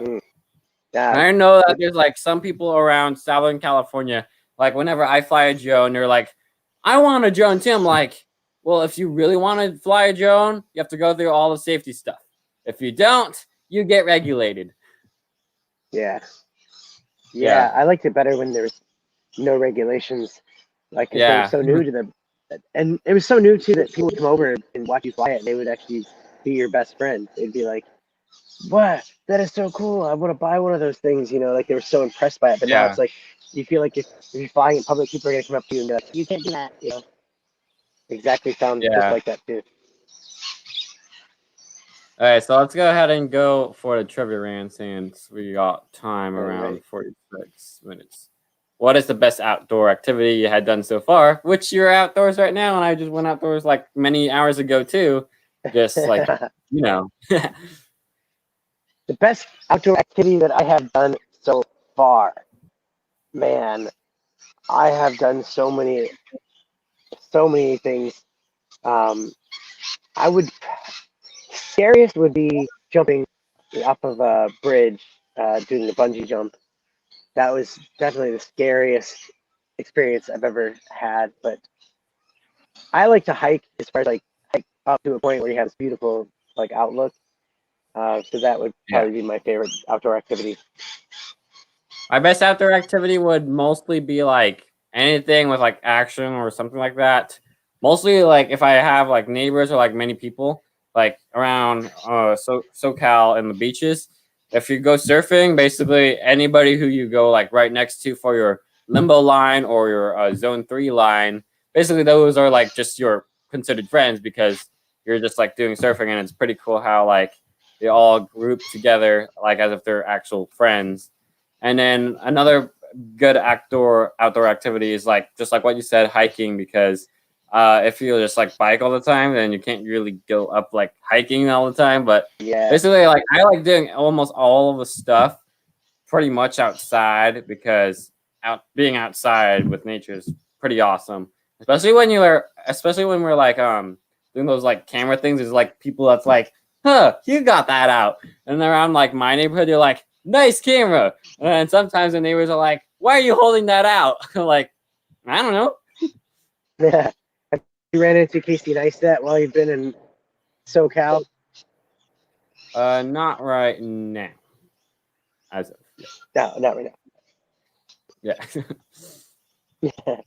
I know that there's like some people around Southern California, like whenever I fly a drone, they're like, I want a drone too. I'm like, Well, if you really want to fly a drone, you have to go through all the safety stuff. If you don't, you get regulated. Yeah. Yeah. I liked it better when there was no regulations, like because they were Yeah. so new to them, and it was so new too that people would come over and watch you fly it. And they would actually be your best friend. They'd be like, "What? That is so cool! I want to buy one of those things." Like they were so impressed by it. But now Yeah. it's like you feel like if you're flying in public, people are gonna come up to you and be like, "You can't do that." Exactly. Sounds just Yeah. like that too. All right, so let's go ahead and go for the trivia round since we got time All around right. 46 minutes. What is the best outdoor activity you had done so far? Which you're outdoors right now, and I just went outdoors like many hours ago too. Just like, you know. The best outdoor activity that I have done so far, man, I have done so many things. I would scariest would be jumping off of a bridge, doing the bungee jump. That was definitely the scariest experience I've ever had. But I like to hike as far as like hike up to a point where you have this beautiful like outlook. So that would Yeah. probably be my favorite outdoor activity. My best outdoor activity would mostly be like anything with like action or something like that. Mostly like if I have like neighbors or like many people like around SoCal and the beaches. If you go surfing, basically anybody who you go like right next to for your limbo line or your zone 3 line, basically those are like just your considered friends because you're just like doing surfing, and it's pretty cool how like they all group together like as if they're actual friends. And then another good outdoor activity is like just like what you said, hiking, because if you just like bike all the time, then you can't really go up like hiking all the time. But Yeah. basically, like I like doing almost all of the stuff pretty much outside because being outside with nature is pretty awesome. Especially when we're like doing those like camera things. There's like people that's like, huh, you got that out. And around like my neighborhood, you're like, nice camera. And sometimes the neighbors are like, why are you holding that out? Like, I don't know. Yeah. Have you ran into Casey Neistat while you've been in SoCal? Not right now. As of No, not right yeah. now.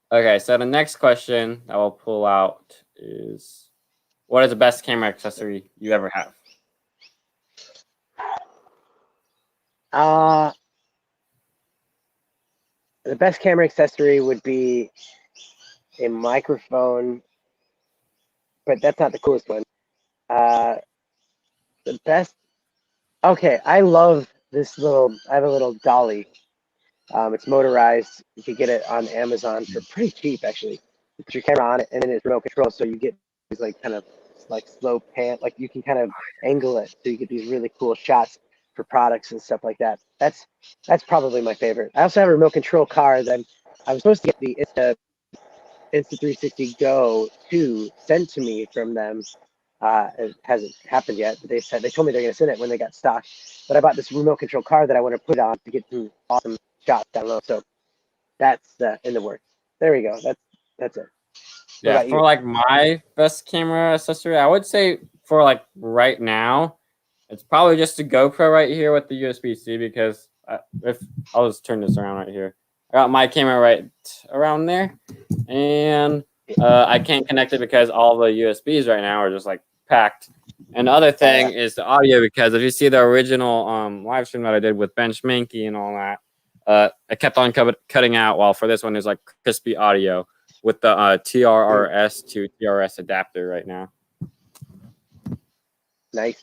Okay, so the next question I will pull out is, what is the best camera accessory you ever have? The best camera accessory would be a microphone, but that's not the coolest one. The best. Okay, I love this I have a little dolly. It's motorized. You can get it on Amazon for pretty cheap, actually. You put your camera on it, and then it's remote control, so you get these like kind of like slow pan. Like you can kind of angle it, so you get these really cool shots for products and stuff like that. That's probably my favorite. I also have a remote control car that I was supposed to get the Insta360 Go 2 sent to me from them. It hasn't happened yet, but they told me they're going to send it when they got stock. But I bought this remote control car that I want to put on to get some awesome shots down low. So that's in the works. There we go. That's it. What Yeah, about for you? like my best camera accessory, I would say for like right now, it's probably just a GoPro right here with the USB-C because if I'll just turn this around right here. I got my camera right around there, and I can't connect it because all the USBs right now are just like packed. And the other thing is the audio, because if you see the original live stream that I did with Ben Schminky and all that, I kept on cutting out, while for this one there's like crispy audio with the TRRS to TRS adapter right now. Nice.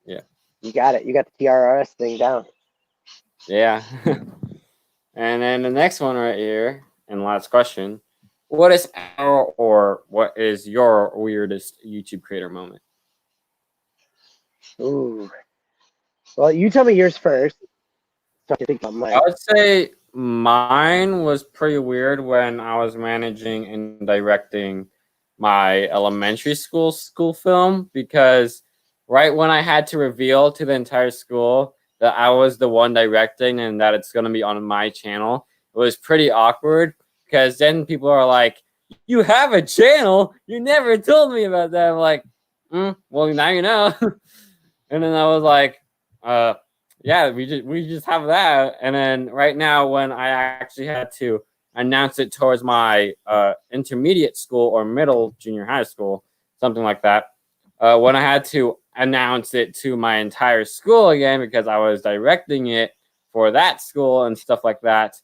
Yeah. You got it. You got the TRRS thing down. Yeah. And then the next one right here, and last question, what is what is your weirdest YouTube creator moment? Ooh. Well, you tell me yours first. So I can think about mine. I would say mine was pretty weird when I was managing and directing my elementary school film, because right when I had to reveal to the entire school that I was the one directing and that it's going to be on my channel, it was pretty awkward because then people are like, you have a channel? You never told me about that. I'm like, well, now you know. And then I was like, yeah, we just have that. And then right now, when I actually had to announce it towards my intermediate school or middle junior high school, something like that, when I had to announce it to my entire school again because I was directing it for that school and stuff like that,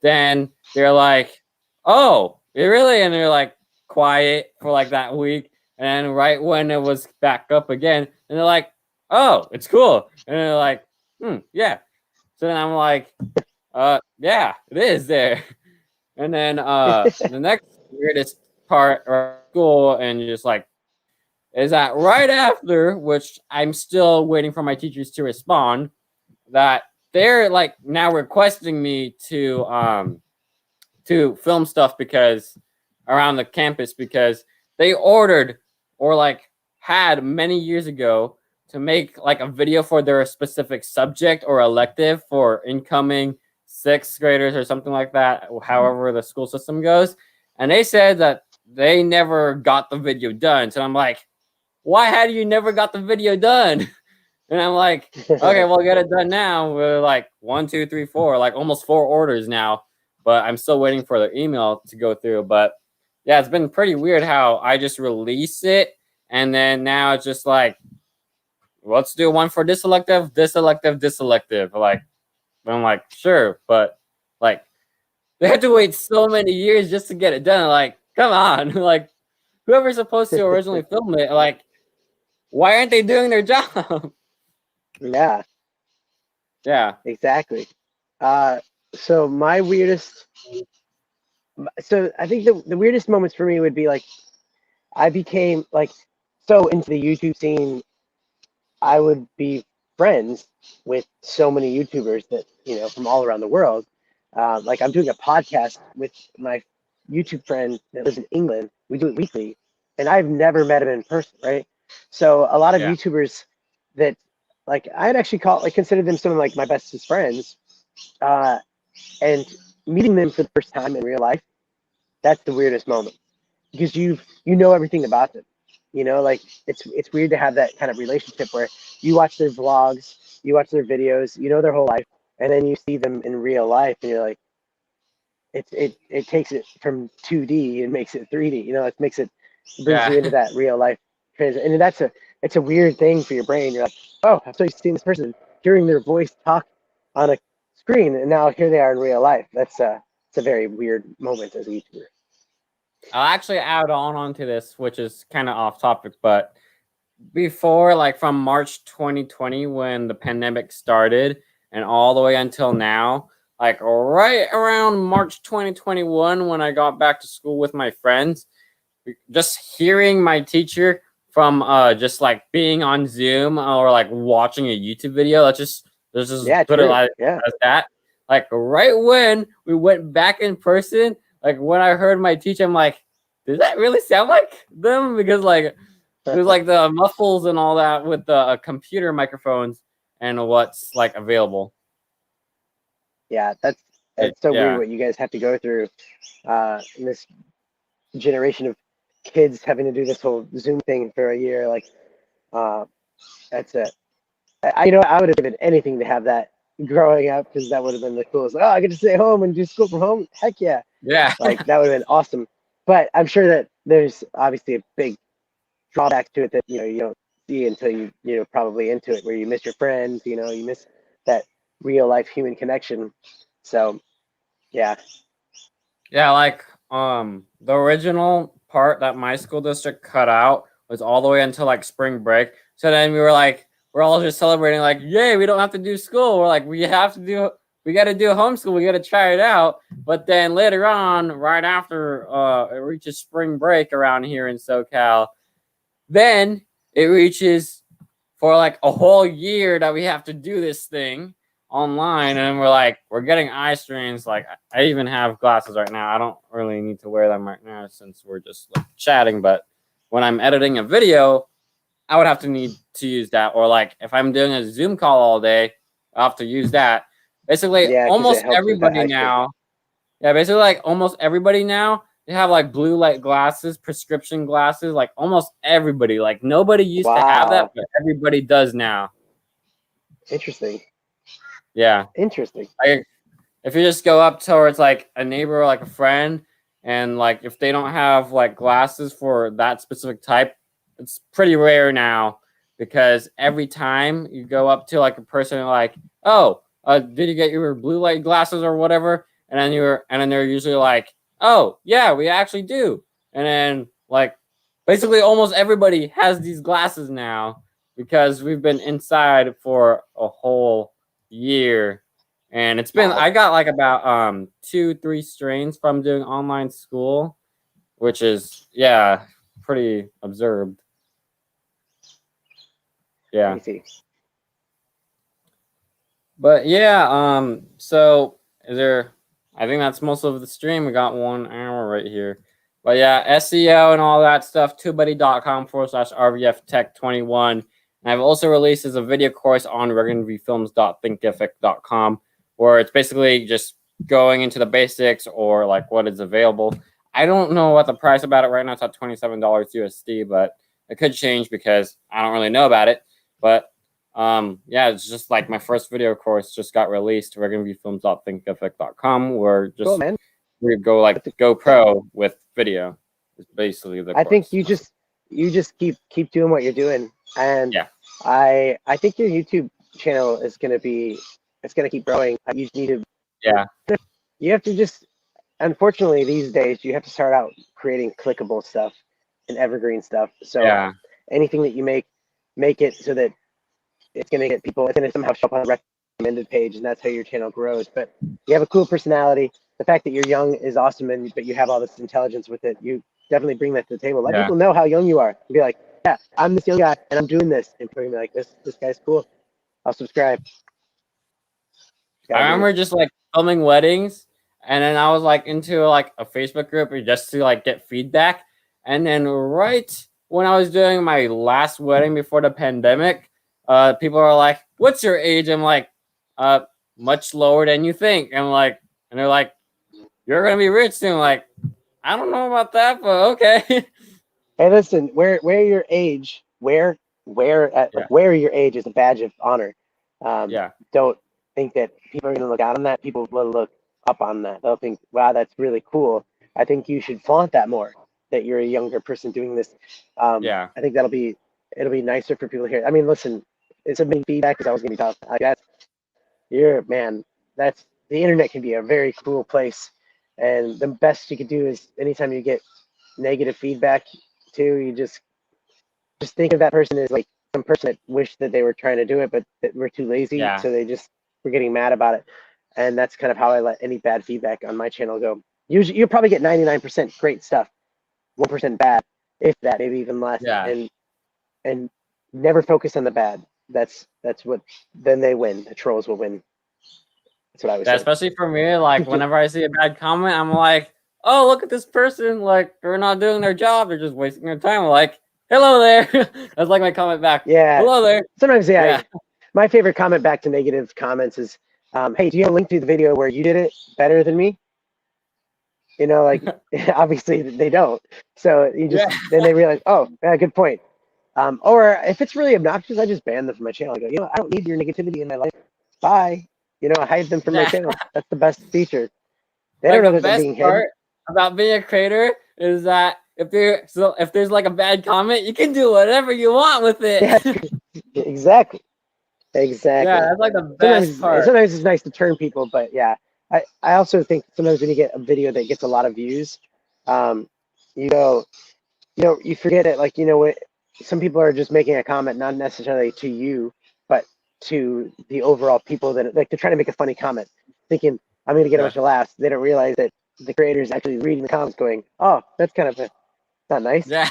then they're like, oh, really? And they're like quiet for like that week. And right when it was back up again, and they're like, oh, it's cool. And they're like, yeah. So then I'm like, yeah, it is there. And then the next weirdest part of school and just like is that right after, which I'm still waiting for my teachers to respond, that they're like now requesting me to film stuff because around the campus because they ordered or like had many years ago to make like a video for their specific subject or elective for incoming sixth graders or something like that, however the school system goes. And they said that they never got the video done. So I'm like, why had you never got the video done? And I'm like, okay, we'll get it done now. We're like 1, 2, 3, 4, like almost 4 orders now, but I'm still waiting for the email to go through. But yeah, it's been pretty weird how I just release it and then now it's just like, let's do one for this elective, this elective, this elective. Like, I'm like, sure, but like they had to wait so many years just to get it done. Like, come on, like whoever's supposed to originally film it, like, why aren't they doing their job? Yeah, Yeah. exactly. So my weirdest, so I think the weirdest moments for me would be like, I became like so into the YouTube scene. I would be friends with so many YouTubers that, from all around the world. Like I'm doing a podcast with my YouTube friend that lives in England. We do it weekly, and I've never met him in person, right? So a lot of Yeah. YouTubers that like I'd actually consider them some of like my bestest friends, and meeting them for the first time in real life, that's the weirdest moment because you know everything about them. Like it's weird to have that kind of relationship where you watch their vlogs, you watch their videos, you know their whole life, and then you see them in real life, and you're like, it takes it from 2D and makes it 3D. It brings you into Yeah. that real life and it's a weird thing for your brain. You're like, oh, I'm so used to seeing this person, hearing their voice talk on a screen, and now here they are in real life. It's a very weird moment as a YouTuber. I'll actually add onto this, which is kind of off topic, but before, like from March 2020, when the pandemic started, and all the way until now, like right around March 2021, when I got back to school with my friends, just hearing my teacher from just like being on Zoom or like watching a YouTube video, let's just Yeah, put it true. like Yeah. as that. Like right when we went back in person, like when I heard my teacher, I'm like, does that really sound like them? Because like there's like the muffles and all that with the computer microphones and what's like available. Yeah, that's so weird Yeah. what you guys have to go through in this generation of kids having to do this whole Zoom thing for a year. Like, uh, that's it. I would have given anything to have that growing up because that would have been the coolest. Oh, I get to stay home and do school from home. Heck yeah! Yeah. Like that would have been awesome. But I'm sure that there's obviously a big drawback to it that you don't see until probably into it, where you miss your friends. You miss that real life human connection. So yeah. Yeah, like the original part that my school district cut out was all the way until like spring break. So then we're all just celebrating like, yay, we don't have to do school. We're like, we got to do homeschool. We got to try it out. But then later on, right after it reaches spring break around here in SoCal, then it reaches for like a whole year that we have to do this thing online, and we're getting eye strains. Like I even have glasses right now. I don't really need to wear them right now since we're just like chatting, but when I'm editing a video, I would have to need to use that. Or like if I'm doing a Zoom call all day, I have to use that. Basically Yeah, because it almost helps with that everybody eye strain. now, Yeah, basically like almost everybody now, they have like blue light glasses, prescription glasses, like almost everybody. Like nobody used to have that, Wow. but everybody does now. Interesting. Yeah. Interesting. Like if you just go up towards like a neighbor or like a friend, and like if they don't have like glasses for that specific type, it's pretty rare now, because every time you go up to like a person like, oh, did you get your blue light glasses or whatever? And then they're usually like, oh yeah, we actually do. And then like basically almost everybody has these glasses now, because we've been inside for a whole year. And it's been, Wow. I got like about 2-3 strains from doing online school, which is, yeah, pretty observed. Yeah. Crazy. But yeah, so I think that's most of the stream. We got 1 hour right here. But yeah, SEO and all that stuff, tubebuddy.com/RVFTech21. And I've also released as a video course on ReaganVFilms.thinkific.com, where it's basically just going into the basics or like what is available. I don't know what the price about it right now. It's at $27 USD, but it could change because I don't really know about it. But yeah, it's just like my first video course just got released, ReaganVFilms.thinkific.com, where just Cool, man. we go like GoPro with video. Is basically the course. I think you just keep doing what you're doing, and yeah, I think your YouTube channel is gonna keep growing. You just need to you have to just, unfortunately these days you have to start out creating clickable stuff and evergreen stuff. So anything that you make it so that it's gonna get people, it's gonna somehow show up on the recommended page, and that's how your channel grows. But you have a cool personality. The fact that you're young is awesome, but you have all this intelligence with it. You definitely bring that to the table. Let people know how young you are. And be like, yeah, I'm this young guy and I'm doing this. And people are like, this guy's cool. I'll subscribe. I remember just like filming weddings, and then I was like into like a Facebook group just to like get feedback. And then right when I was doing my last wedding before the pandemic, people are like, "What's your age?" I'm like, much lower than you think. And they're like, "You're gonna be rich soon." Like, I don't know about that, but okay. Hey, listen, wear your age. Wear your age is a badge of honor. Don't think that people are gonna look out on that. People will look up on that. They'll think, wow, that's really cool. I think you should flaunt that more, that you're a younger person doing this. I think it'll be nicer for people to hear. I mean, listen, it's a big feedback because I was gonna be tough. That's the internet can be a very cool place, and the best you could do is anytime you get negative feedback too, you just think of that person as like some person that wished that they were trying to do it, but that were too lazy, so they just were getting mad about it. And that's kind of how I let any bad feedback on my channel go. Usually, you'll probably get 99% great stuff, 1% bad, if that, maybe even less. And never focus on the bad. That's what, then they win. The trolls will win. That's what I was saying. Especially for me, like whenever I see a bad comment, I'm like, oh, look at this person, like they're not doing their job, they're just wasting their time. Like, hello there. That's like my comment back. Yeah. Hello there. Sometimes, my favorite comment back to negative comments is, hey, do you have a link to the video where you did it better than me? You know, like obviously they don't. So you just then they realize, oh, yeah, good point. Or if it's really obnoxious, I just ban them from my channel. I go, I don't need your negativity in my life. Bye. I hide them from my channel. That's the best feature. They don't know that they're being hidden. About being a creator is that if there's like a bad comment, you can do whatever you want with it. Yeah, exactly. Yeah, that's like the best part. Sometimes it's nice to turn people, but yeah. I also think sometimes when you get a video that gets a lot of views, you forget it. Like, what, some people are just making a comment, not necessarily to you, but to the overall people that, like, they're trying to make a funny comment, thinking I'm going to get a bunch of laughs. They don't realize that the creator is actually reading the comments going, oh, that's kind of not nice. Yeah.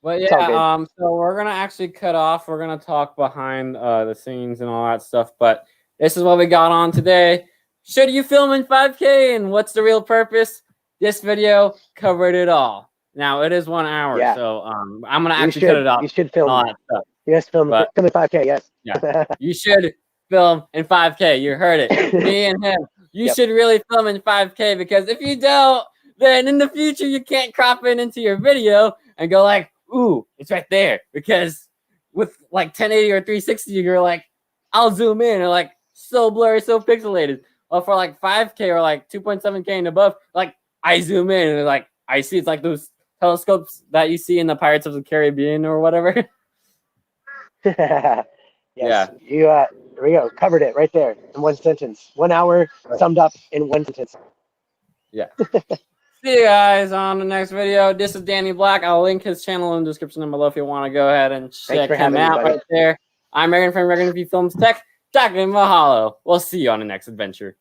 But yeah, so we're going to actually cut off. We're going to talk behind the scenes and all that stuff. But this is what we got on today. Should you film in 5K and what's the real purpose? This video covered it all. Now it is 1 hour, so I'm going to actually cut it off. You should film all that stuff. Yes, film in 5K, yes. Yeah. You should film in 5K. You heard it. Me and him you should really film in 5K, because if you don't, then in the future you can't crop it into your video and go like, ooh, it's right there. Because with like 1080 or 360, you're like, I'll zoom in and like so blurry, so pixelated. Well, for like 5K or like 2.7K and above, like I zoom in and like I see it's like those telescopes that you see in the Pirates of the Caribbean or whatever. Yes. Yeah. You there we go. Covered it right there in one sentence. 1 hour summed up in one sentence. Yeah. See you guys on the next video. This is Danny Black. I'll link his channel in the description down below if you want to go ahead and check him out right there. I'm Reagan from ReaganVFilms Tech. Talking mahalo. We'll see you on the next adventure.